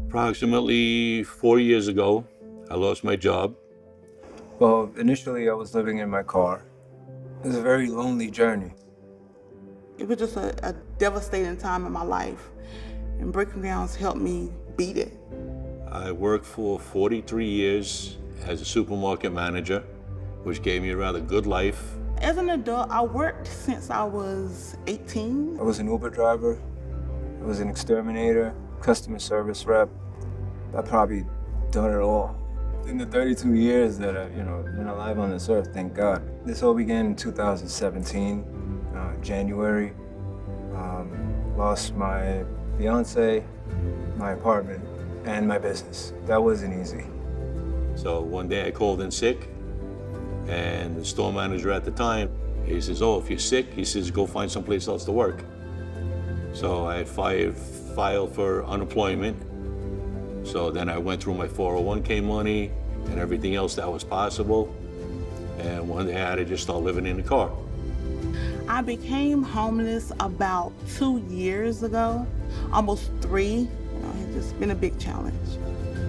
Approximately 4 years ago, I lost my job. Well, initially I was living in my car. It was a very lonely journey. It was just a devastating time in my life, and Breaking Grounds helped me beat it. I worked for 43 years as a supermarket manager, which gave me a rather good life. As an adult, I worked since I was 18. I was an Uber driver. I was an exterminator, customer service rep. I probably done it all. In the 32 years that I've been alive on this earth, thank God. This all began in 2017, January. Lost my fiance, my apartment, and my business. That wasn't easy. So one day I called in sick, and the store manager at the time, he says, "Oh, if you're sick," he says, "go find someplace else to work." So I had filed for unemployment. So then I went through my 401k money and everything else that was possible. And one day I had to just start living in the car. I became homeless about 2 years ago, almost 3. It's just been a big challenge.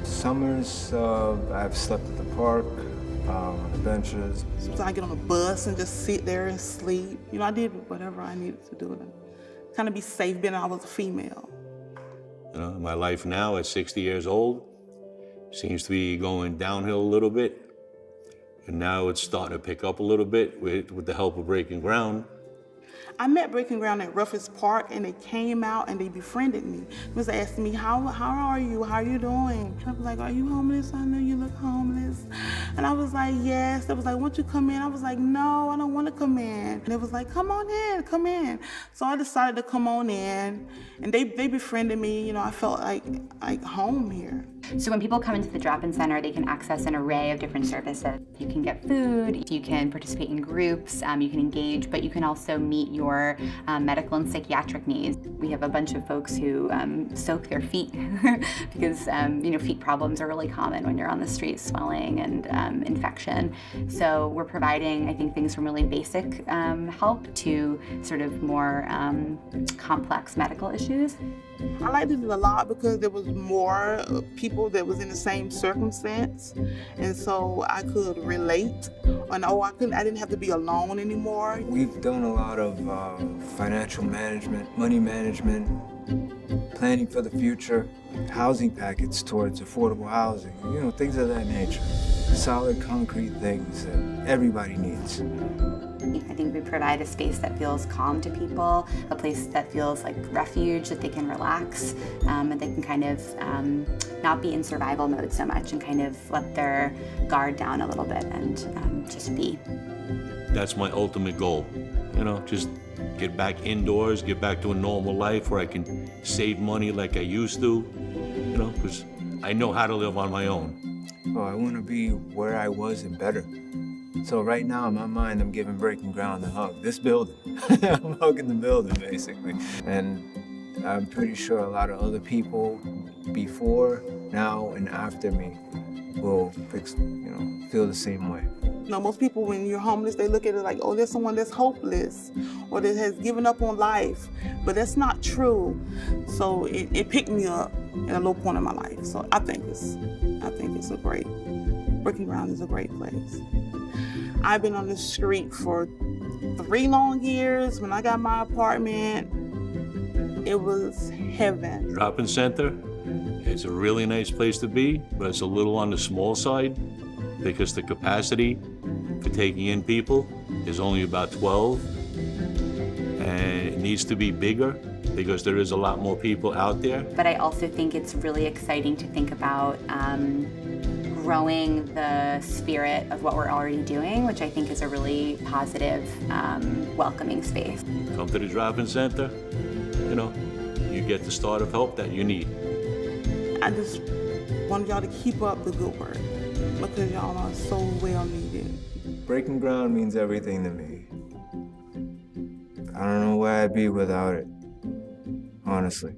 Summers, I've slept at the park, on the benches. Sometimes I get on a bus and just sit there and sleep. I did whatever I needed to do to kind of be safe, being I was a female. My life now at 60 years old seems to be going downhill a little bit. And now it's starting to pick up a little bit with the help of Breaking Ground. I met Breaking Ground at Ozone Park, and they came out and they befriended me. They was asking me, how are you? How are you doing? And I was like, are you homeless? I know you look homeless. And I was like, yes. They was like, won't you come in? I was like, no, I don't want to come in. And they was like, come on in, come in. So I decided to come on in, and they befriended me. I felt like home here. So when people come into the drop-in center, they can access an array of different services. You can get food, you can participate in groups, you can engage, but you can also meet your medical and psychiatric needs. We have a bunch of folks who soak their feet because feet problems are really common when you're on the street, swelling and infection. So we're providing, I think, things from really basic help to sort of more complex medical issues. I liked it a lot because there was more people that was in the same circumstance, and so I could relate. And I didn't have to be alone anymore. We've done a lot of financial management, money management, planning for the future, housing packets towards affordable housing, things of that nature. Solid, concrete things that everybody needs. I think we provide a space that feels calm to people, a place that feels like refuge, that they can relax, and they can kind of not be in survival mode so much and kind of let their guard down a little bit and just be. That's my ultimate goal, just get back indoors, get back to a normal life where I can save money like I used to, because I know how to live on my own. Oh, I want to be where I was and better. So right now, in my mind, I'm giving Breaking Ground a hug. This building. I'm hugging the building, basically. And I'm pretty sure a lot of other people before, now, and after me will feel the same way. Most people, when you're homeless, they look at it like, oh, there's someone that's hopeless or that has given up on life. But that's not true. So it picked me up at a low point in my life. So I think it's Breaking Ground is a great place. I've been on the street for 3 long years. When I got my apartment, it was heaven. Drop-in center, it's a really nice place to be, but it's a little on the small side because the capacity for taking in people is only about 12, and it needs to be bigger because there is a lot more people out there. But I also think it's really exciting to think about growing the spirit of what we're already doing, which I think is a really positive, welcoming space. Come to the drop-in center, you get the start of help that you need. I just want y'all to keep up the good work because y'all are so well needed. Breaking Ground means everything to me. I don't know where I'd be without it, honestly.